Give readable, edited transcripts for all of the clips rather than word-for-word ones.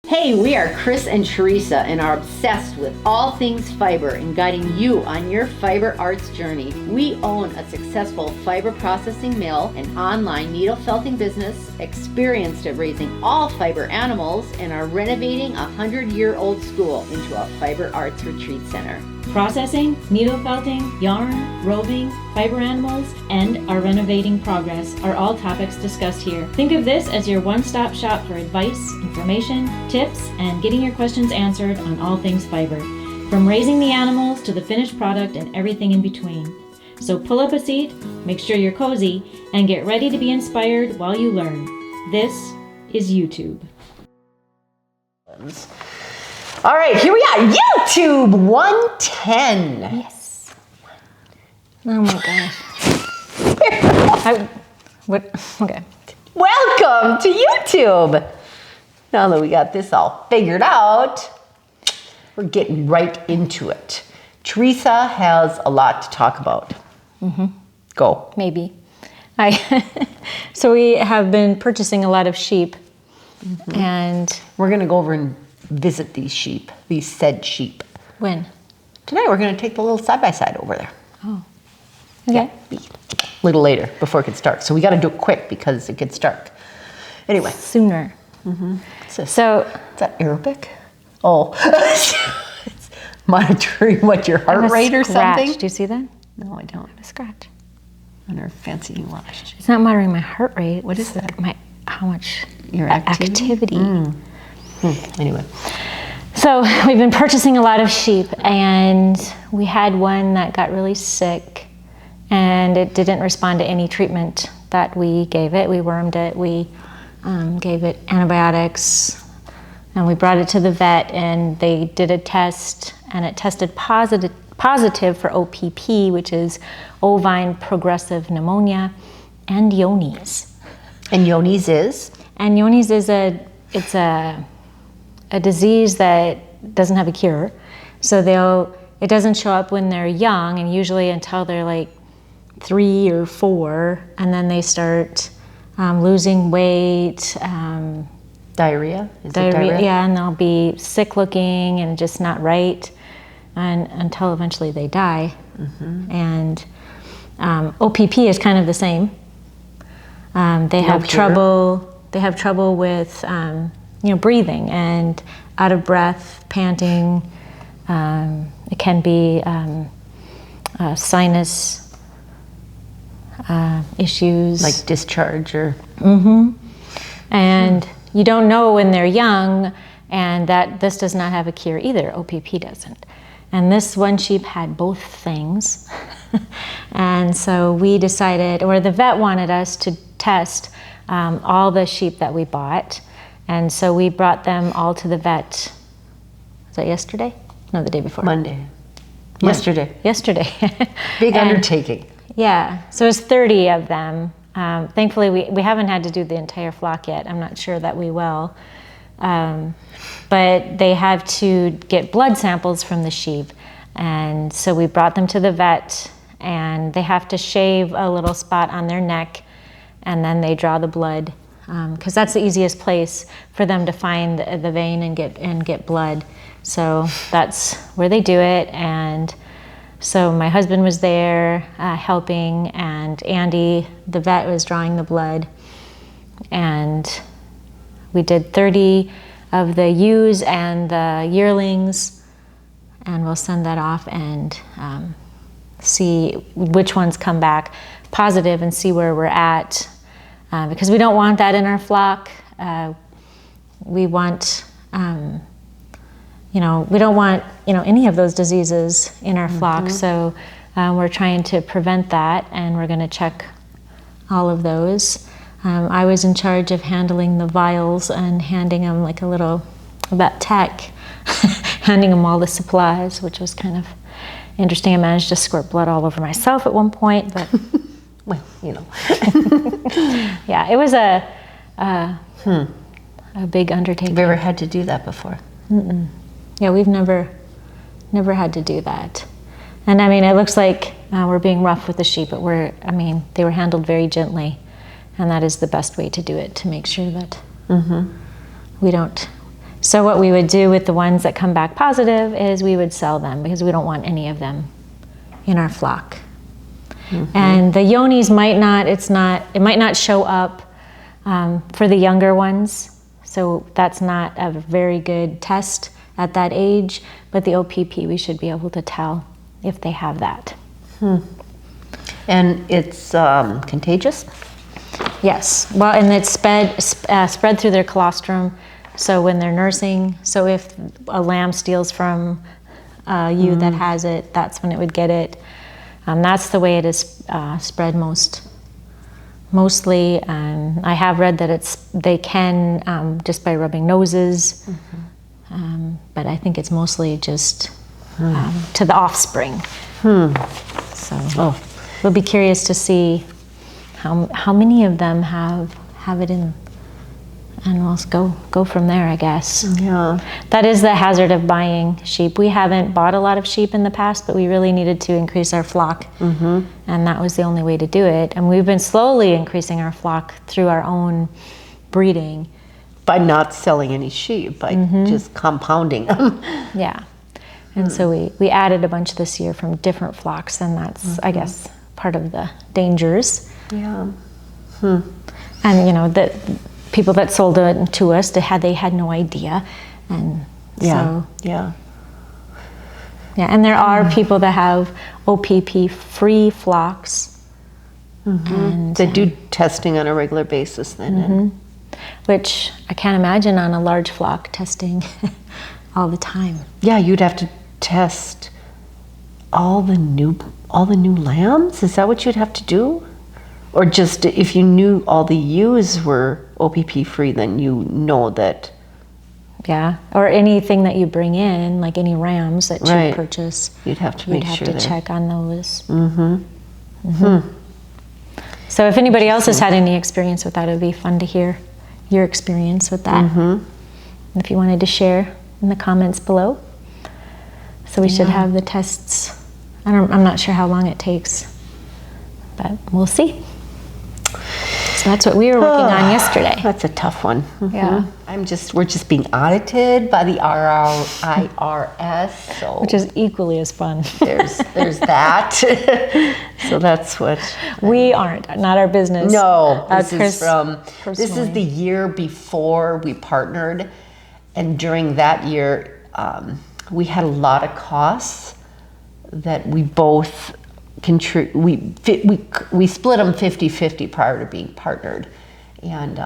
Hey, we are Chris and Teresa and are obsessed with all things fiber and guiding you on your fiber arts journey. We own a successful fiber processing mill, an online needle felting business, experienced at raising all fiber animals, and are renovating a 100-year-old school into a fiber arts retreat center. Processing, needle felting, yarn, roving, fiber animals, and our renovating progress are all topics discussed here. Think of this as your one-stop shop for advice, information, tips, and getting your questions answered on all things fiber, from raising the animals to the finished product and everything in between. So pull up a seat, make sure you're cozy, and get ready to be inspired while you learn. This is EweTube. All right, here we are, EweTube 110. Yes. Oh my gosh. Okay. Welcome to EweTube. Now that we got this all figured out, we're getting right into it. Teresa has a lot to talk about. Go. Maybe. So we have been purchasing a lot of sheep, and We're going to go over and visit these sheep, these said sheep. when? Tonight we're going to take the little side-by-side over there. Oh. Okay. A little later, before it gets dark. So we got to do it quick because it gets dark. Anyway. Sooner. What's this? So Is that Arabic? Oh. It's monitoring what, your I have heart a rate or scratch. something? Do you see that? No, I don't. A scratch. On her fancy watch. It's not monitoring my heart rate. What is that? How much Your activity? Anyway. So we've been purchasing a lot of sheep, and we had one that got really sick, and it didn't respond to any treatment that we gave it. We wormed it, we gave it antibiotics, and we brought it to the vet, and they did a test, and it tested positive for OPP, which is Ovine Progressive Pneumonia, and Johne's. And Johne's is? And Johne's is a disease that doesn't have a cure. So it doesn't show up when they're young, and usually until they're like 3 or 4, and then they start losing weight. Diarrhea? Is it diarrhea? Yeah, and they'll be sick looking and just not right, and until eventually they die. And OPP is kind of the same. They have trouble with breathing and out of breath, panting. It can be sinus issues. Like discharge or? And you don't know when they're young, and that this does not have a cure either. OPP doesn't. And this one sheep had both things. And so we decided, or the vet wanted us to test all the sheep that we bought. And so we brought them all to the vet. Was that yesterday? No, the day before. Monday. Yesterday. Yesterday. Big undertaking. Yeah, so it was 30 of them. Thankfully, we haven't had to do the entire flock yet. I'm not sure that we will. But they have to get blood samples from the sheep. And so we brought them to the vet, and they have to shave a little spot on their neck, and then they draw the blood, because that's the easiest place for them to find the vein and get blood. So that's where they do it. And so my husband was there helping, and Andy, the vet, was drawing the blood. And we did 30 of the ewes and the yearlings, and we'll send that off and see which ones come back positive and see where we're at, because we don't want that in our flock. We want, we don't want, any of those diseases in our flock. So we're trying to prevent that, and we're going to check all of those. I was in charge of handling the vials and handing them like a little vet tech, handing them all the supplies, which was kind of interesting. I managed to squirt blood all over myself at one point, but well, yeah, it was a big undertaking. Have you ever had to do that before? Yeah, we've never had to do that. And I mean, it looks like we're being rough with the sheep, but they were handled very gently. And that is the best way to do it, to make sure that we don't So what we would do with the ones that come back positive is we would sell them because we don't want any of them in our flock. And the yonis might not, it might not show up for the younger ones. So that's not a very good test at that age, but the OPP, we should be able to tell if they have that. And it's contagious? Yes, well, and it's spread through their colostrum. So when they're nursing, so if a lamb steals from you that has it, that's when it would get it. That's the way it is spread mostly. I have read that they can just by rubbing noses, but I think it's mostly just to the offspring. So we'll be curious to see how many of them have it in. And we'll go from there, I guess. Yeah. That is the hazard of buying sheep. We haven't bought a lot of sheep in the past, but we really needed to increase our flock. And that was the only way to do it. And we've been slowly increasing our flock through our own breeding. By not selling any sheep, by just compounding them. Yeah. And so we added a bunch this year from different flocks, and that's, I guess, part of the dangers. Yeah. And, you know, the people that sold it to us, they had no idea. And Yeah. and there are people that have OPP-free flocks. And, They do testing on a regular basis then. which I can't imagine on a large flock testing all the time. Yeah, you'd have to test all the new lambs? Is that what you'd have to do? Or just if you knew all the ewes were OPP free, then you know that. Yeah, or anything that you bring in, like any rams that you purchase, you'd have to make sure you'd have to check on those. So if anybody else has had any experience with that, it would be fun to hear your experience with that. And if you wanted to share in the comments below. So we should have the tests. I'm not sure how long it takes, but we'll see. So that's what we were working on yesterday. That's a tough one. Yeah. We're just being audited by the IRS, so Which is equally as fun. there's that. So that's what We aren't, not our business. No, this Chris, this is the year before we partnered, and during that year, we had a lot of costs that we both we split them 50-50 prior to being partnered, and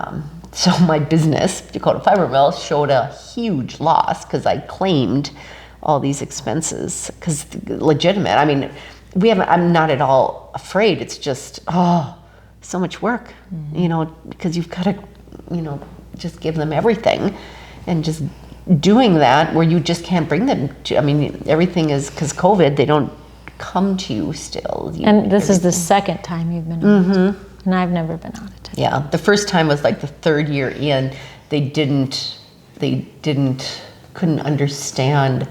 so my business, Dakota Fiber Mill, showed a huge loss because I claimed all these expenses because legitimate. I mean, I'm not at all afraid. It's just so much work, you know, because you've got to, you know, just give them everything, and just doing that where you just can't bring them to. I mean, everything is because COVID. They don't come to you still. And this is the second time you've been audited, and I've never been audited. Yeah, the first time was like the third year in. They couldn't understand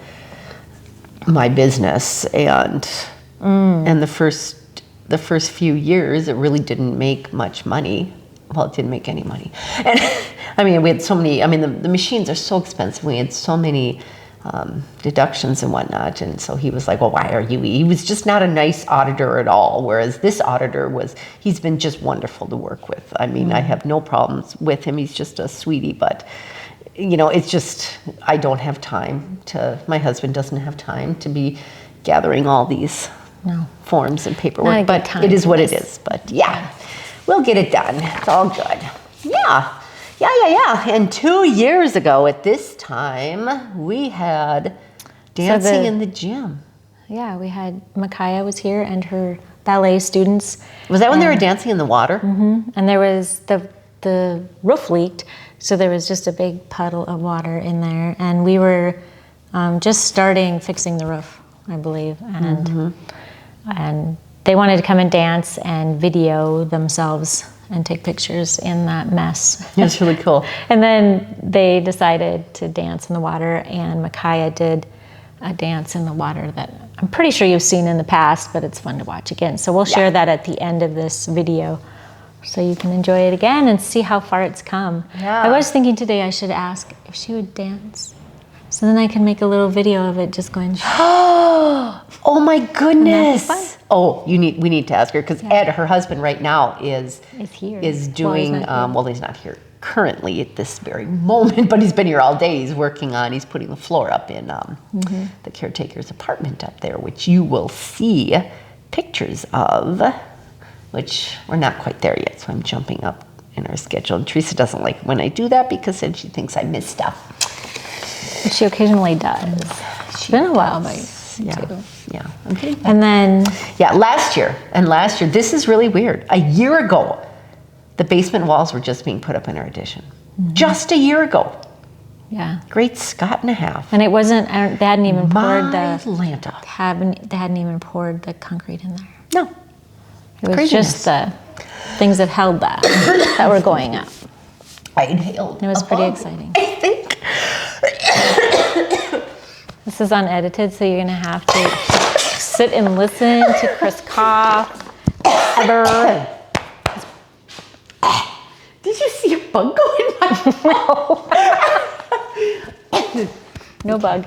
my business, and the first few years it really didn't make much money. Well, it didn't make any money. And I mean, we had so many, I mean, the machines are so expensive. We had so many deductions and whatnot. And so he was like, well, why are you? He was just not a nice auditor at all. Whereas this auditor he's been just wonderful to work with. I mean, I have no problems with him. He's just a sweetie, but you know, it's just, I don't have time my husband doesn't have time to be gathering all these forms and paperwork, but it is what it is. But yeah, we'll get it done. It's all good. Yeah. And 2 years ago at this time, we had dancing in the gym. Yeah, we had Micaiah was here and her ballet students. Was that when they were dancing in the water? And there was the roof leaked, so there was just a big puddle of water in there, and we were just starting fixing the roof, I believe, and they wanted to come and dance and video themselves and take pictures in that mess. It's really cool. And then they decided to dance in the water, and Micaiah did a dance in the water that I'm pretty sure you've seen in the past, but it's fun to watch again. So we'll share that at the end of this video. so you can enjoy it again and see how far it's come. Yeah. I was thinking today I should ask if she would dance. So then I can make a little video of it just going. Oh my goodness! Fun. Oh, we need to ask her because Ed, her husband, right now is here. doing. Well, He's not here currently at this very moment, but he's been here all day. He's working on. He's putting the floor up in the caretaker's apartment up there, which you will see pictures of. Which we're not quite there yet, so I'm jumping up in our schedule. And Teresa doesn't like when I do that because then she thinks I miss stuff. She occasionally does. It's been a while, but Yeah. Okay. And then last year, this is really weird. A year ago, the basement walls were just being put up in our addition. Just a year ago. Yeah. Great Scott and a half. And it wasn't. They hadn't even poured Atlanta. They hadn't even poured the concrete in there. No. It was Craziness. just the things that held that were going up. I inhaled. It was pretty exciting. I think. This is unedited, so you're gonna have to sit and listen to Chris cough. Ever. Did you see a bug go in my mouth? No bug.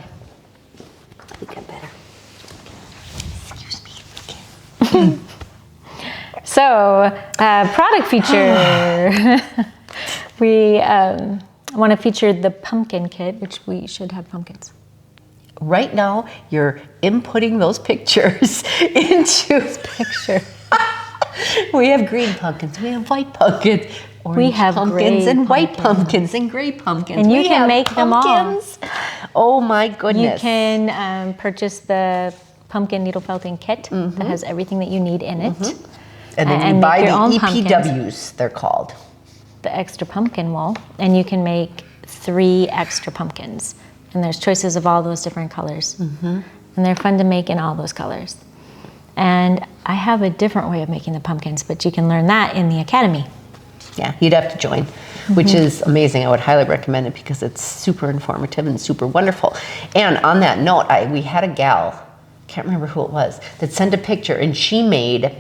I think I'm better. Excuse me. So, product feature. We want to feature the pumpkin kit, which we should have pumpkins. Right now, you're inputting those pictures into Picture. We have green pumpkins. We have white pumpkins. Orange have pumpkins gray and white pumpkins. pumpkins and gray pumpkins. And you We can have make them all. pumpkins. Oh my goodness! You can purchase the pumpkin needle felting kit that has everything that you need in it. And then and you make buy your the own pumpkins. EPWs. They're called. The extra pumpkin wool, and you can make 3 extra pumpkins. And there's choices of all those different colors. And they're fun to make in all those colors. And I have a different way of making the pumpkins, but you can learn that in the academy. Yeah, you'd have to join, which is amazing. I would highly recommend it because it's super informative and super wonderful. And on that note, we had a gal, can't remember who it was, that sent a picture and she made,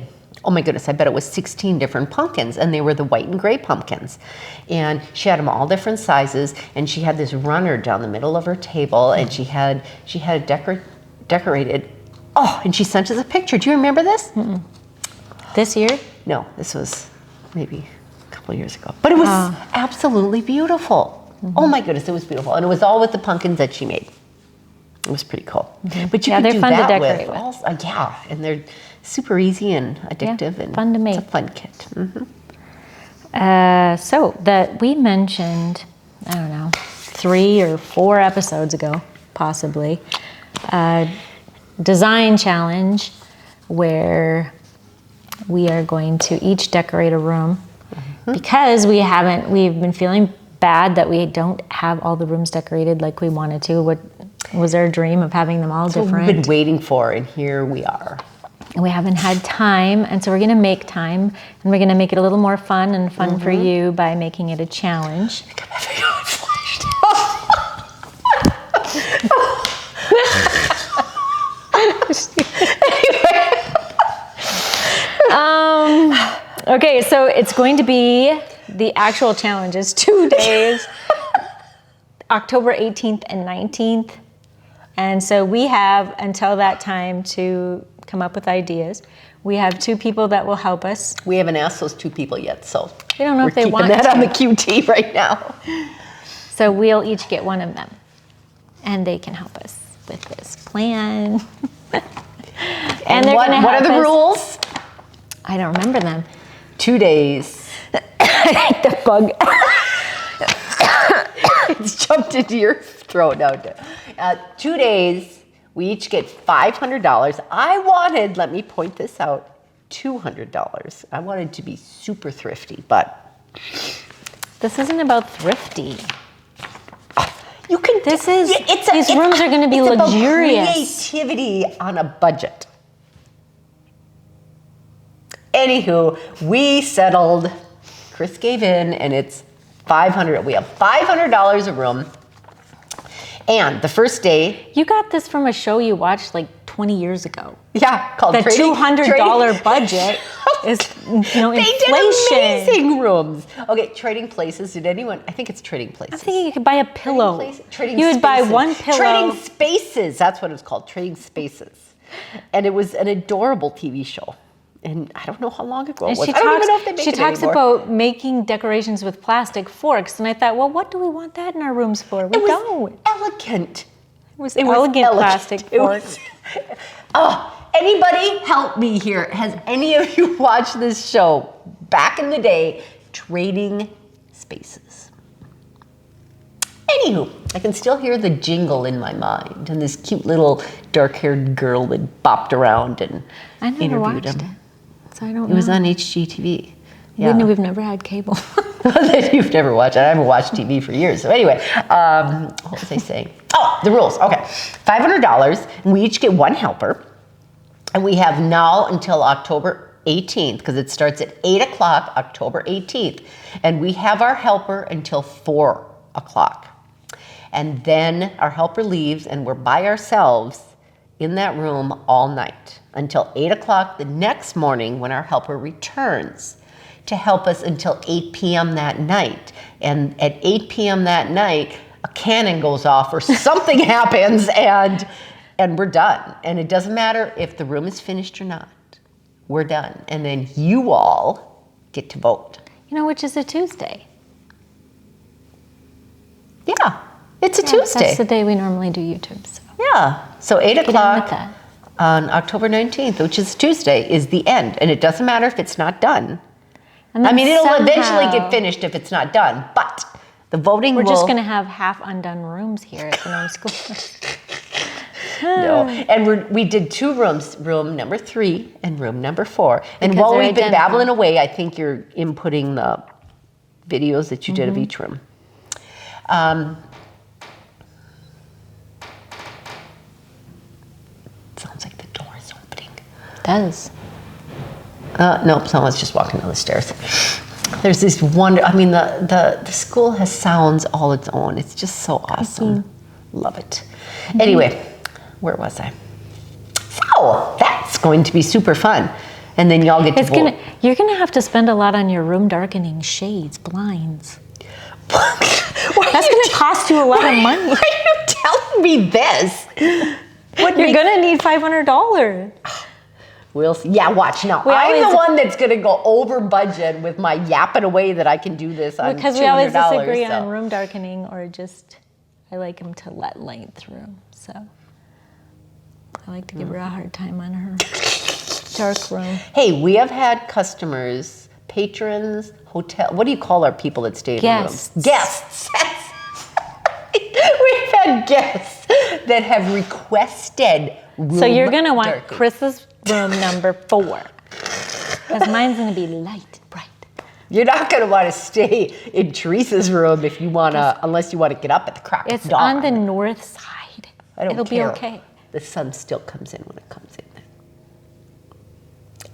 oh my goodness, I bet it was 16 different pumpkins, and they were the white and gray pumpkins. And she had them all different sizes, and she had this runner down the middle of her table, and she had it decorated. Oh, and she sent us a picture. Do you remember this? This year? No, this was maybe a couple of years ago. But it was absolutely beautiful. Oh my goodness, it was beautiful. And it was all with the pumpkins that she made. It was pretty cool. But you could they're do fun to that decorate with. all- yeah, and they're super easy and addictive and fun to make. It's a fun kit. So that we mentioned, I don't know, 3 or 4 episodes ago, possibly, design challenge where we are going to each decorate a room because we've been feeling bad that we don't have all the rooms decorated like we wanted to. What was our dream of having them all different? We've been waiting for, and here we are. And we haven't had time, and so we're gonna make time, and we're gonna make it a little more fun and fun for you by making it a challenge. Okay, so it's going to be the actual challenge is 2 days, October 18th and 19th. And so we have until that time to come up with ideas. We have 2 people that will help us. We haven't asked those 2 people yet, so We don't know if they keeping want that to. on the QT right now. So we'll each get one of them, and they can help us with this plan. And they're what gonna are help the us- rules? I don't remember them. 2 days. The bug. It's jumped into your throat now. 2 days. We each get $500. I wanted, let me point this out, $200. I wanted to be super thrifty, but This isn't about thrifty. you can. This is. It's These rooms are going to be it's about luxurious. creativity on a budget. Anywho, we settled. Chris gave in, and it's $500. We have $500 a room. And the first day, You got this from a show you watched like 20 years ago. yeah, called The Trading- $200 budget. is, inflation. They did amazing rooms. Okay, Trading Places. Did anyone? I think it's Trading Places. I'm thinking you could buy a pillow. Trading You would buy Spaces. one pillow. Trading Spaces. That's what it was called. Trading Spaces. And it was an adorable TV show. And I don't know how long ago it was. I don't even know if they make it talks anymore. about making decorations with plastic forks. And I thought, well, what do we want that in our rooms for? We don't. Elegant. It was elegant plastic forks. Anybody help me here? Has any of you watched this show back in the day, Trading Spaces? Anywho, I can still hear the jingle in my mind and this cute little dark-haired girl that bopped around and I never interviewed watched him. it, so I don't know. It was on HGTV. Yeah. We've never had cable. That you've never watched. I haven't watched TV for years. So anyway, what was I saying? Oh, the rules. Okay, $500, and we each get one helper. And we have now until October 18th, because it starts at 8 o'clock, October 18th. And we have our helper until 4 o'clock. And then our helper leaves, and we're by ourselves in that room all night until 8 o'clock the next morning when our helper returns to help us until 8 p.m. that night. And at 8 p.m. that night, a cannon goes off or something happens, and we're done. And it doesn't matter if the room is finished or not. We're done. And then you all get to vote. Which is a Tuesday. Yeah, it's a Tuesday. That's the day we normally do YouTube. So. Yeah, so 8 Get on with o'clock that. on October 19th, which is Tuesday, is the end. And it doesn't matter if it's not done. And I mean, it'll somehow, eventually get finished if it's not done, but the voting We're will... just going to have half undone rooms here at the Nome Schoolhouse. No, and we did 2 rooms, room number 3 and room number 4. And Because while they're we've been identical. babbling away, I think you're inputting the videos that you did of each room. Sounds like the door is opening. It does. Nope, someone's just walking down the stairs. There's this the school has sounds all its own. It's just so awesome. Love it. Anyway, where was I? So that's going to be super fun. And then y'all get to vote. You're going to have to spend a lot on your room darkening shades, blinds. That's going to cost you a lot of money. Why are you telling me this? You're going to need $500. We'll see. Yeah, watch now. I'm the one that's going to go over budget with my yapping away that I can do this on $200. Because we always disagree on room darkening or just, I like them to let light through. So I like to give her a hard time on her dark room. Hey, we have had customers, patrons, hotel. What do you call our people that stay in Guests. the rooms? Guests. We've had guests that have requested room So you're going to want darkening. Chris's room number 4. Because mine's going to be light and bright. You're not going to want to stay in Teresa's room if you want to, unless you want to get up at the crack of It's dawn. on the north side. I don't It'll care. be okay. The sun still comes in when it comes in.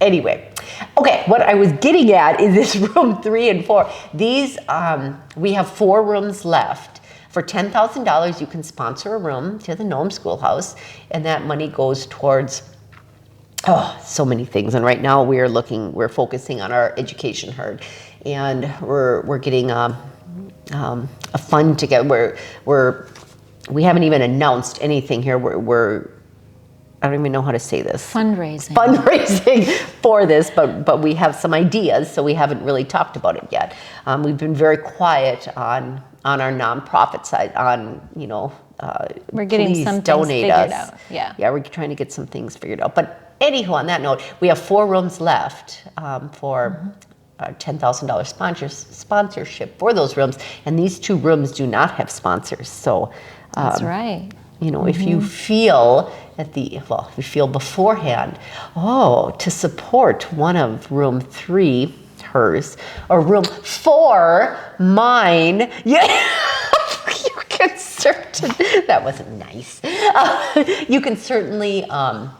Anyway, okay, what I was getting at is this room 3 and 4. These, we have 4 rooms left. For $10,000, you can sponsor a room to the Nome Schoolhouse, and that money goes towards so many things. And right now we're focusing on our education herd, and we're getting a fund together. We haven't even announced anything here. I don't even know how to say this. Fundraising for this, but we have some ideas, so we haven't really talked about it yet. We've been very quiet on our nonprofit side. We're getting please some things donate figured us. out. Yeah. Yeah, we're trying to get some things figured out. But anywho, on that note, we have 4 rooms left for $10,000 sponsorship for those rooms, and these 2 rooms do not have sponsors. So That's right. if you feel if you feel beforehand, to support one of room 3, hers, or room 4, mine, you can certainly, that wasn't nice. You can certainly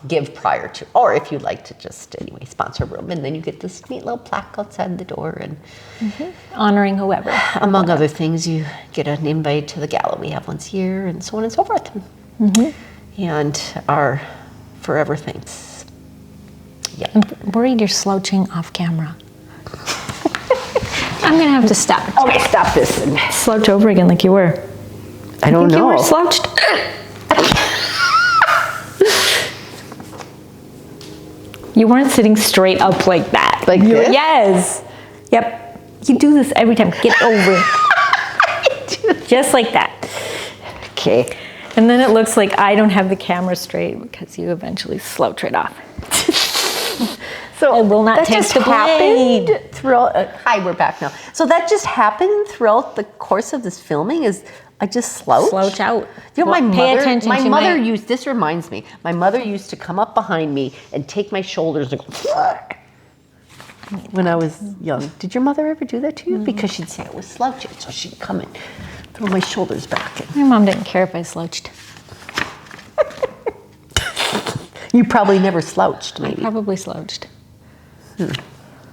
give prior to, or if you'd like to just sponsor a room, and then you get this neat little plaque outside the door, and Honoring whoever. among other things, you get an invite to the gala we have once a year, and so on and so forth. And our forever thanks. Yeah. I'm worried you're slouching off camera. I'm gonna have to stop. Okay, stop this. And Slouch over again like you were. I don't know. You were slouched. You weren't sitting straight up like that. Like this? Yes. Yep. You do this every time. Get over it. Just like that. Okay. And then it looks like I don't have the camera straight because you eventually slouch right off. So I will not that take just the blade. happened throughout. Hi, we're back now. So that just happened throughout the course of this filming. Is I just slouch? Slouch out. You know, Well, my pay mother. attention My to mother my- used. This reminds me. My mother used to come up behind me and take my shoulders and go. When I was young, did your mother ever do that to you? No. Because she'd say I was slouching, so she'd come and throw my shoulders back. My mom didn't care if I slouched. You probably never slouched, maybe. Probably slouched.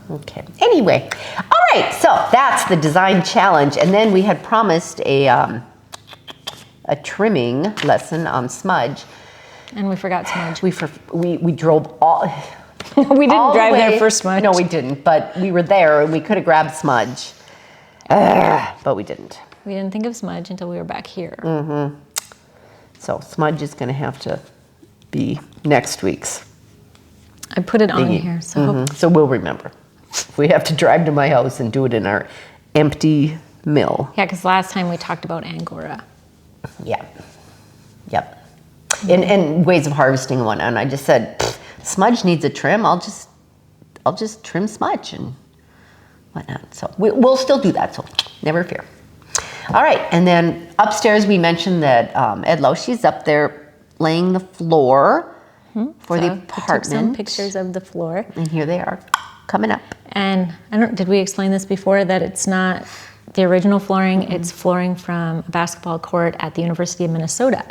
Okay. Anyway, all right. So that's the design challenge, and then we had promised a trimming lesson on smudge. And we forgot smudge. We drove all. We didn't all the drive way- there for smudge. No, we didn't. But we were there, and we could have grabbed smudge, but we didn't. We didn't think of smudge until we were back here. So smudge is going to have to be next week's. I put it on thingy. here, so So we'll remember. We have to drive to my house and do it in our empty mill. yeah, because last time we talked about Angora. Yeah. Yep. And ways of harvesting one. And I just said, smudge needs a trim. I'll just trim smudge and whatnot. So we'll still do that. So never fear. All right. And then upstairs we mentioned that Ed Loesch's up there laying the floor for the So apartment. I took some pictures of the floor. And here they are coming up. And did we explain this before, that it's not the original flooring, it's flooring from a basketball court at the University of Minnesota.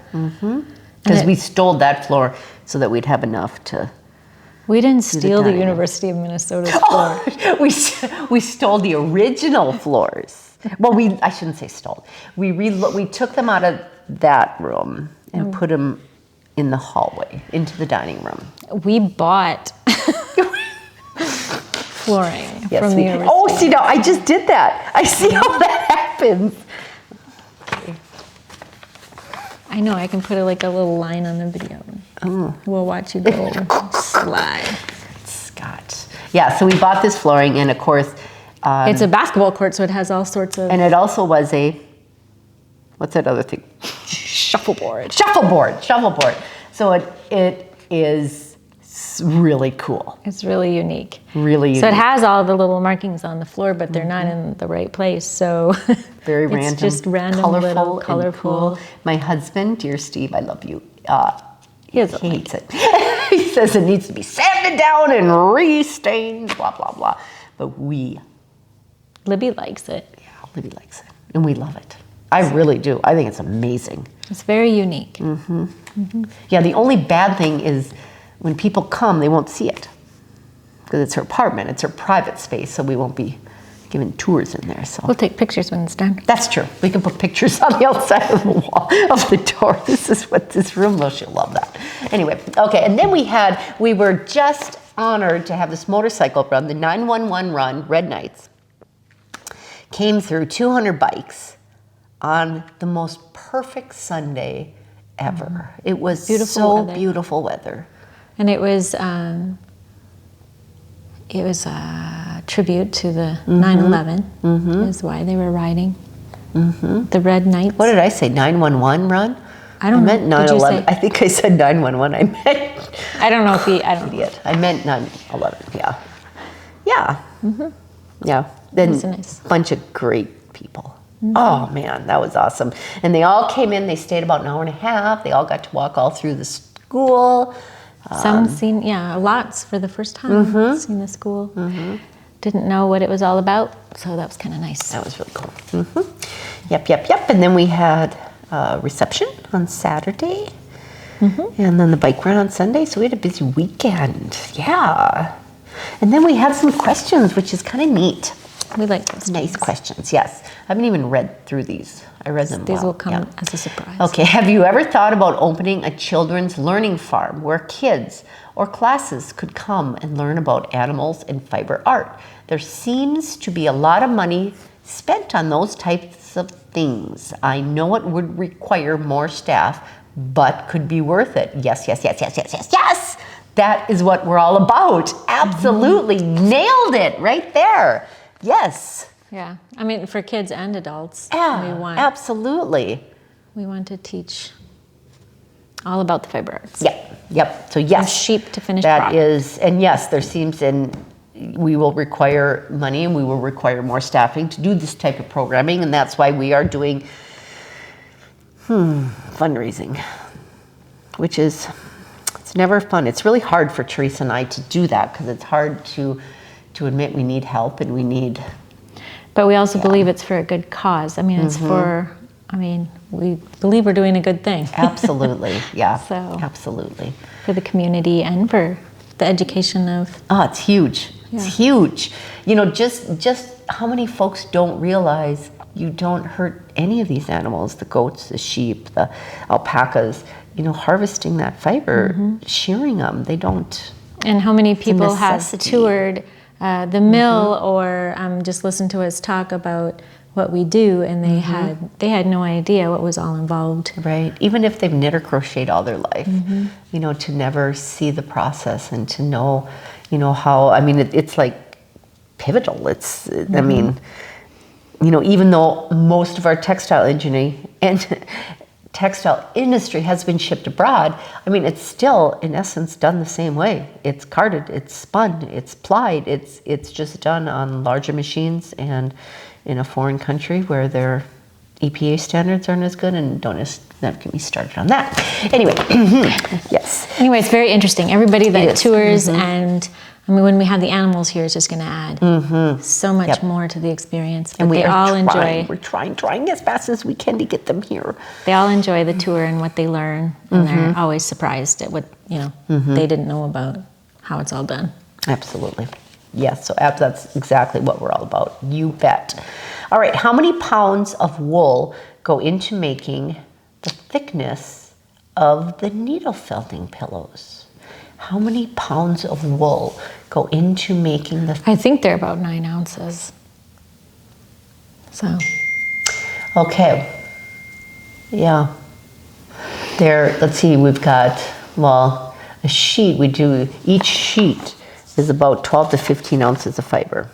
Because we stole that floor so that we'd have enough to. We didn't steal the dining room. University of Minnesota's floor. we stole the original floors. Well, I shouldn't say stole. We took them out of that room and put them in the hallway into the dining room. We bought flooring from the University. Oh, see now I just did that. I see how that happens. I know, I can put a little line on the video. We'll watch you go slide. Scott. Yeah, so we bought this flooring, and of course, It's a basketball court, so it has all sorts of and it also was what's that other thing? shuffleboard. Shuffleboard. So it is really cool. It's really unique. Really unique. So it has all the little markings on the floor, but they're not in the right place. So Very it's random. just random, colorful, little, and colorful. cool. My husband, dear Steve, I love you. He doesn't Hates it. He says it needs to be sanded down and re-stained, blah, blah, blah. But Libbie likes it. yeah, Libbie likes it. And we love it. I really do. I think it's amazing. It's very unique. Yeah, the only bad thing is when people come, they won't see it. Because it's her apartment. It's her private space, so we won't be giving tours in there. So We'll take pictures when it's done. that's true. We can put pictures on the outside of the wall of the door. This is what this room will. She'll love that. Anyway, okay. And then we were just honored to have this motorcycle run, the 911 run, Red Knights. Came through 200 bikes on the most perfect Sunday ever. It was Beautiful weather. beautiful weather. And it was a tribute to the 9/11 is why they were riding. The Red Knights. What did I say? 911 run? I don't meant know. Did you 9/11. say- I think I said 911. I meant I don't know if I don't know. idiot. I meant 9/11. Yeah. Yeah. Yeah. Then was nice. bunch of great people. Oh man, that was awesome. And they all came in. They stayed about an hour and a half. They all got to walk all through the school. Some seen, lots for the first time. Seen the school. Didn't know what it was all about, so that was kind of nice. That was really cool. Yep. And then we had a reception on Saturday. And then the bike run on Sunday. So we had a busy weekend. Yeah. And then we had some questions, which is kind of neat. We like those. Nice questions, yes. I haven't even read through these. I read them These well. will come as a surprise. Okay, have you ever thought about opening a children's learning farm where kids or classes could come and learn about animals and fiber art? There seems to be a lot of money spent on those types of things. I know it would require more staff, but could be worth it. Yes, yes, yes, yes, yes, yes, yes! That is what we're all about. Absolutely. Nailed it right there. Yes. Yeah. I mean, for kids and adults, Yeah, absolutely. we want to teach all about the fiber arts. Yep. So yes. From sheep to finished that product. is, and yes, there seems, and we will require money and we will require more staffing to do this type of programming, and that's why we are doing fundraising, which is, it's never fun. It's really hard for Teresa and I to do that because it's hard to admit we need help and we need. But we also believe it's for a good cause. I mean, it's for, we believe we're doing a good thing. Absolutely, yeah. So, absolutely. For the community and for the education of. Oh, it's huge. Yeah. It's huge. You know, just how many folks don't realize you don't hurt any of these animals, the goats, the sheep, the alpacas, you know, harvesting that fiber, shearing them, they don't. And how many people have necessity. toured the mill or just listened to us talk about what we do, and they had no idea what was all involved. Right. Even if they've knit or crocheted all their life, you know, to never see the process and to know, you know, how, I mean, it's like pivotal. It's, I mean, you know, even though most of our textile engineering and textile industry has been shipped abroad, I mean, it's still, in essence, done the same way. It's carded, it's spun, it's plied, it's just done on larger machines and in a foreign country where their EPA standards aren't as good, and don't get me started on that. Anyway, yes. Anyway, it's very interesting. Everybody that tours and, I mean, when we have the animals here, it's just going to add so much more to the experience. But And we they are all enjoy. We're trying as fast as we can to get them here. They all enjoy the tour and what they learn, and they're always surprised at what they didn't know about how it's all done. Absolutely. Yes, so that's exactly what we're all about. You bet. All right, how many pounds of wool go into making the thickness of the needle felting pillows? How many pounds of wool go into making the... I think they're about 9 ounces. So. Okay. Yeah. There, let's see, we've got, well, a sheet, each sheet is about 12 to 15 ounces of fiber.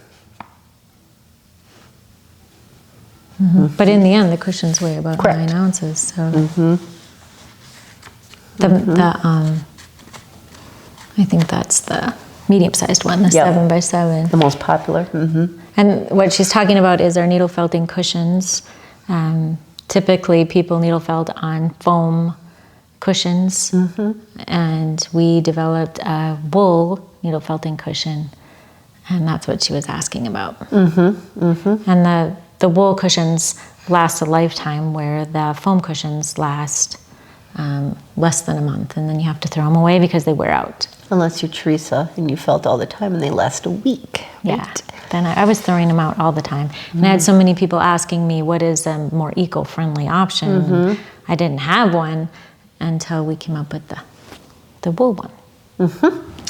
But in the end, the cushions weigh about 9 ounces. So I think that's the medium-sized one, the 7 by 7. The most popular. And what she's talking about is our needle felting cushions. Typically, people needle felt on foam cushions, and we developed a wool needle felting cushion, and that's what she was asking about. And the wool cushions last a lifetime, where the foam cushions last less than a month, and then you have to throw them away because they wear out. Unless you're Teresa and you felt all the time and they last a week. Right? Yeah, then I was throwing them out all the time. And I had so many people asking me what is a more eco-friendly option. I didn't have one until we came up with the wool one.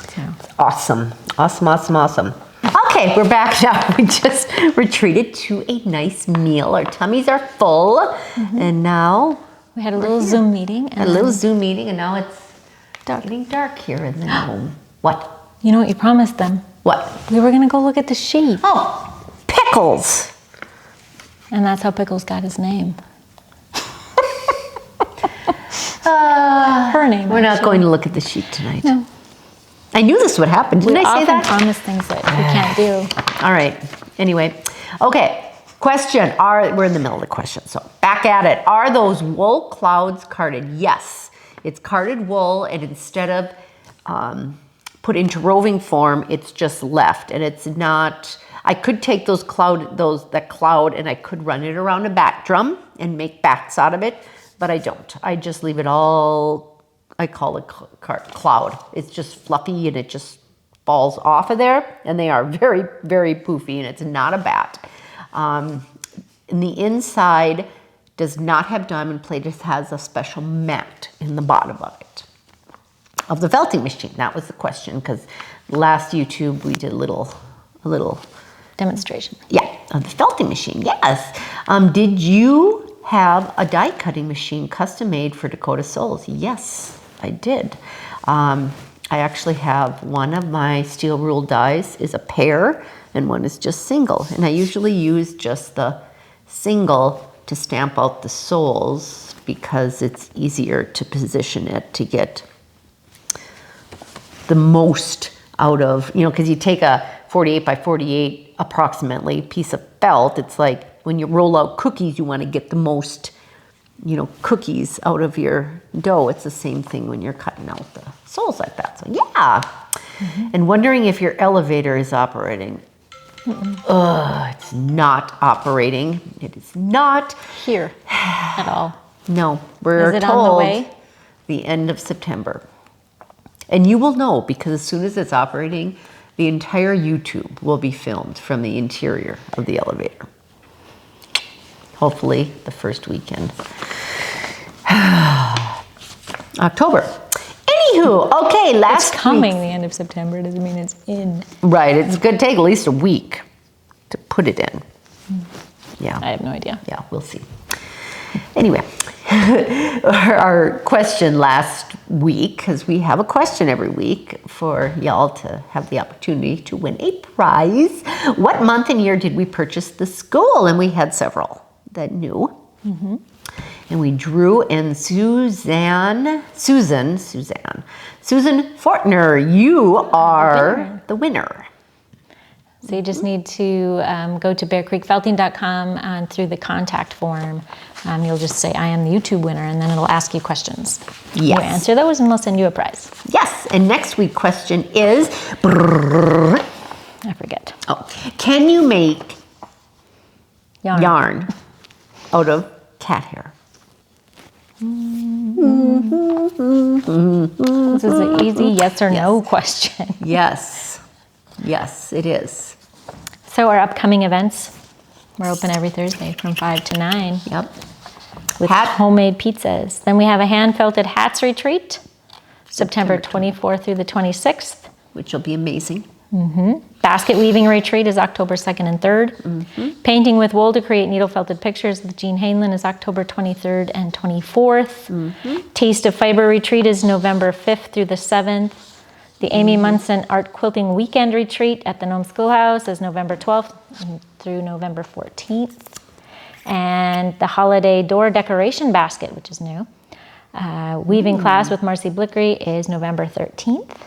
So. Awesome. Okay, we're back now. We just retreated to a nice meal. Our tummies are full, and now we had a little Zoom meeting. And now it's getting dark here in the home. What? You know what you promised them? What? We were going to go look at the sheep. Oh, Pickles. And that's how Pickles got his name. Her name. We're not going to look at the sheep tonight. No. I knew this would happen. Didn't I say that? We often promise things that we can't do. All right. Anyway. Okay. Question. We're in the middle of the question, so back at it. Are those wool clouds carded? Yes. It's carded wool, and instead of put into roving form, it's just left. And it's not... I could take that cloud, and I could run it around a back drum and make bats out of it, but I don't. I just leave it all... I call it cloud. It's just fluffy, and it just falls off of there, and they are very, very poofy, and it's not a bat. And the inside does not have diamond plate. It has a special mat in the bottom of it. Of the felting machine, that was the question, because last YouTube we did a little Demonstration. Yeah, of the felting machine, yes. Did you have a die cutting machine custom made for Dakota Souls? Yes, I did. I actually have one of my steel ruled dies is a pair and one is just single. And I usually use just the single to stamp out the soles because it's easier to position it to get the most out of, because you take a 48 by 48 approximately piece of felt. It's like when you roll out cookies, you want to get the most, cookies out of your dough. It's the same thing when you're cutting out the soles like that. So yeah. And wondering if your elevator is operating. It's not operating. It is not Here at all. No, we're Is it told on the way? the end of September. And you will know because as soon as it's operating, the entire YouTube will be filmed from the interior of the elevator. Hopefully the first weekend. October. Anywho, okay, last It's coming week's- the end of September. Doesn't mean it's in. Right, it's going to take at least a week to put it in. Yeah. I have no idea. Yeah, we'll see. Anyway, our question last week, because we have a question every week for y'all to have the opportunity to win a prize. What month and year did we purchase the school? And we had several that knew. And we drew in Susan Fortner. You are the winner. So you just need to go to bearcreekfelting.com and through the contact form, you'll just say, I am the YouTube winner, and then it'll ask you questions. Yes. You answer those and we'll send you a prize. Yes, and next week's question is, I forget. can you make Yarn. yarn out of cat hair? This is an easy yes or no question. Yes, yes, it is. So our upcoming events, we're open every Thursday from 5 to 9 Yep. with Hat- homemade pizzas. Then we have a hand-felted hats retreat, September 24th through the 26th. Which will be amazing. Basket weaving retreat is October 2nd and 3rd. Painting with wool to create needle felted pictures with Jean Hanlon is October 23rd and 24th. Taste of Fiber retreat is November 5th through the 7th. The Amy Munson Art Quilting Weekend retreat at the Nome Schoolhouse is November 12th through November 14th. And the Holiday Door Decoration Basket, which is new, weaving class with Marcy Blickery is November 13th.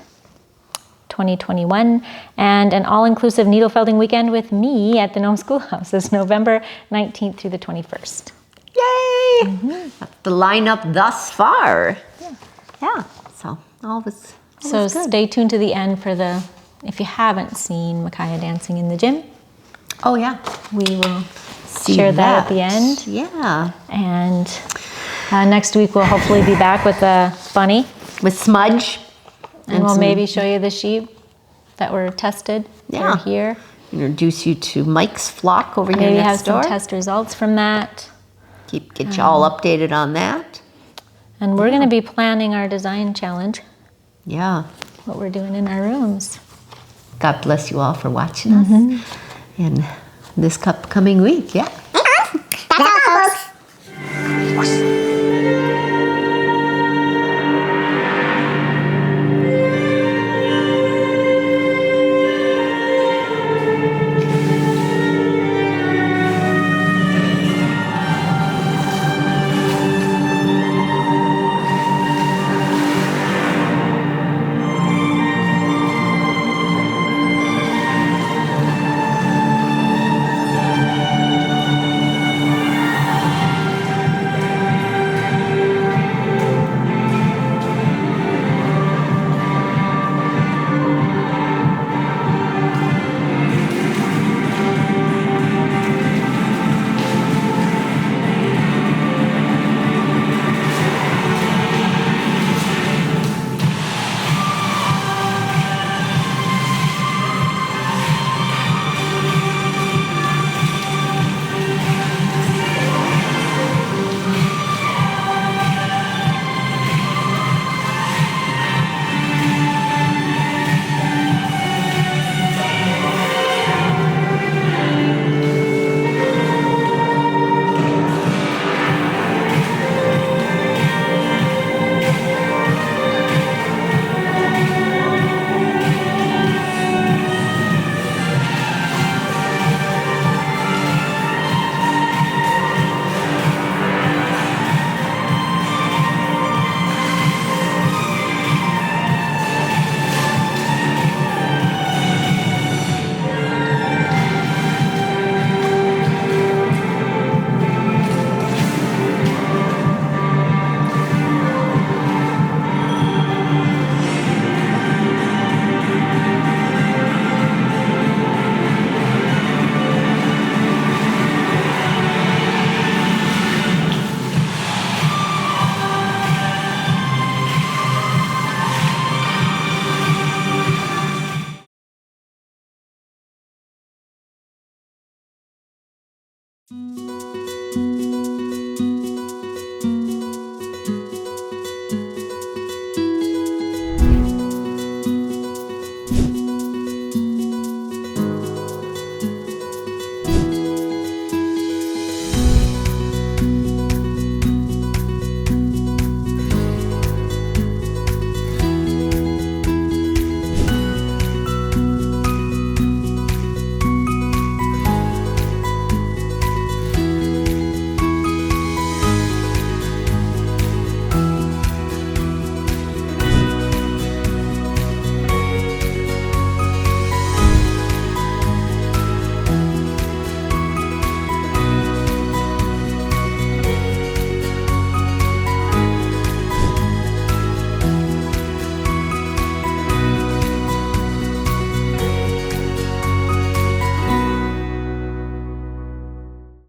2021, and an all-inclusive needle felting weekend with me at the Nome Schoolhouse is November 19th through the 21st. Yay! That's the lineup thus far. Yeah, so all was So good. stay tuned to the end for if you haven't seen Micaiah dancing in the gym, Oh yeah. we will See share that at the end. Yeah. And next week we'll hopefully be back with a bunny, With smudge. and we'll some- maybe show you the sheep that were tested. Yeah. They're here. Introduce you to Mike's flock over here Maybe have next some door. test results from that. Get you all updated on that. And we're going to be planning our design challenge, Yeah. what we're doing in our rooms. God bless you all for watching us in this upcoming week. Yeah. That's all, folks.